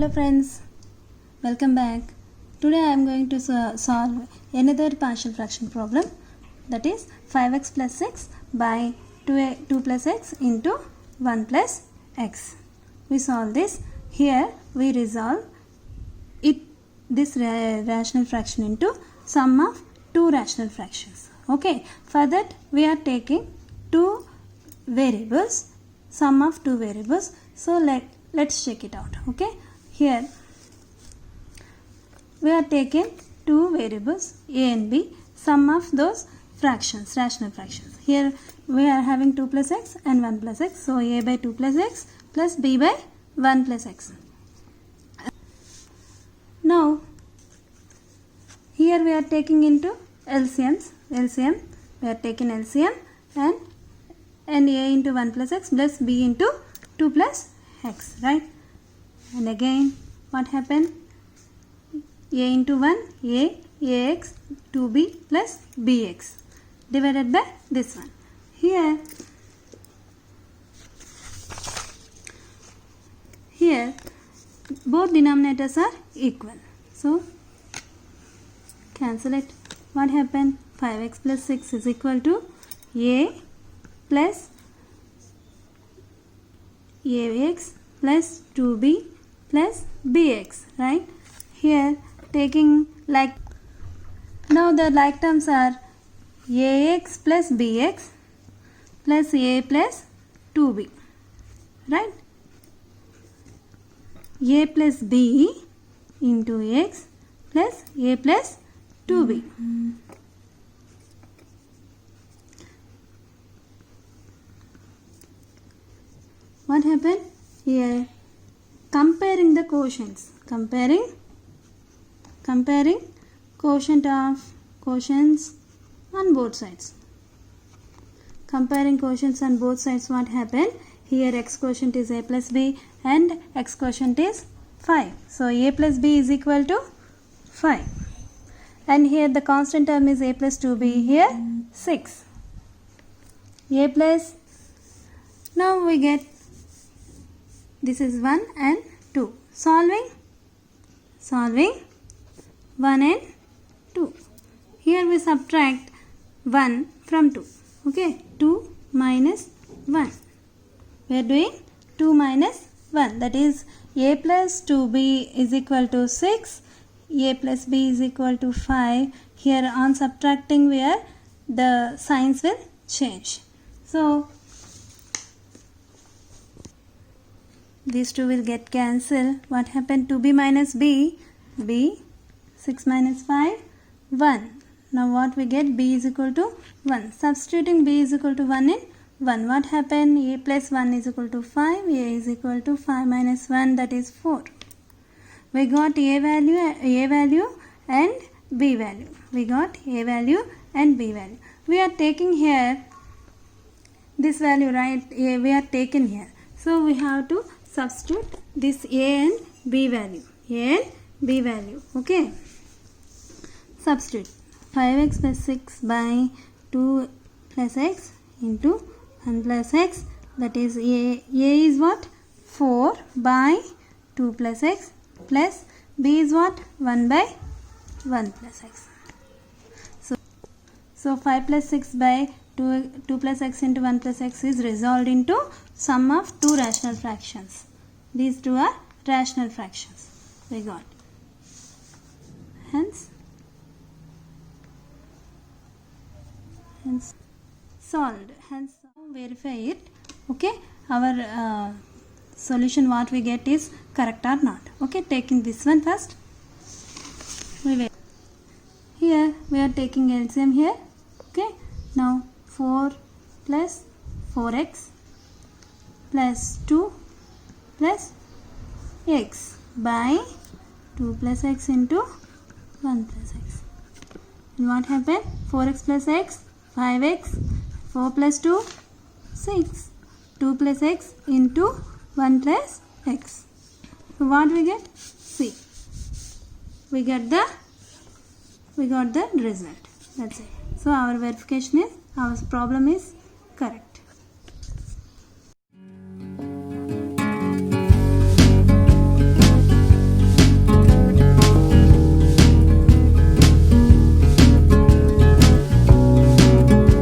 Hello friends, welcome back. Today I am going to solve another partial fraction problem, that is 5x plus 6 by 2 plus x into 1 plus x. We solve this. Here we resolve this rational fraction into sum of two rational fractions. Okay, for that we are taking two variables, sum of two variables. So let's check it out. Okay, here we are taking two variables a and b, sum of those fractions, rational fractions. Here we are having 2 plus x and 1 plus x. So a by 2 plus x plus b by 1 plus x. Now here we are taking into LCM. We are taking LCM and a into 1 plus x plus b into 2 plus x, right? And again what happened? A into 1, ax, 2b plus bx divided by this one. Here both denominators are equal. So cancel it. What happened? 5x plus 6 is equal to a plus ax plus 2b plus bx, right? Here taking like, now the like terms are ax plus bx plus a plus 2b, right? A plus b into x plus a plus 2b. What happened? Here comparing the quotients, comparing quotients on both sides. Comparing quotients on both sides, what happened? Here x quotient is a plus b and x quotient is 5. So a plus b is equal to 5. And here the constant term is a plus 2b, here 6. A plus, now we get, this is 1 and 2. Solving 1 and 2. Here we subtract 1 from 2. Okay, 2 minus 1. We are doing 2 minus 1. That is a plus 2b is equal to 6. A plus b is equal to 5. Here on subtracting where the signs will change. So these two will get cancelled. What happened? 2b minus b, 6 minus 5, 1. Now what we get? B is equal to 1. Substituting b is equal to 1 in 1. What happened? A plus 1 is equal to 5. A is equal to 5 minus 1, that is 4. We got a value and b value. We got a value and b value. We are taking here this value, right? A we are taking here. So we have to substitute this a and b value. A and b value. Okay. Substitute 5x plus 6 by 2 plus x into 1 plus x, that is a is what? 4 by 2 plus x plus b is what? 1 by 1 plus x. So 5 plus 6 by 2 plus x into 1 plus x is resolved into sum of two rational fractions. These two are rational fractions. We got. Hence solved. Hence verify it. Okay, our solution what we get is correct or not. Okay, taking this one first. Here we are taking LCM here. Okay, now 4 plus 4x plus 2 plus x by 2 plus x into 1 plus x. And what happened? 4x plus x, 5x, 4 plus 2, 6. 2 plus x into 1 plus x. So what we get? C. We got the result. That's it. So our verification is, our problem is correct.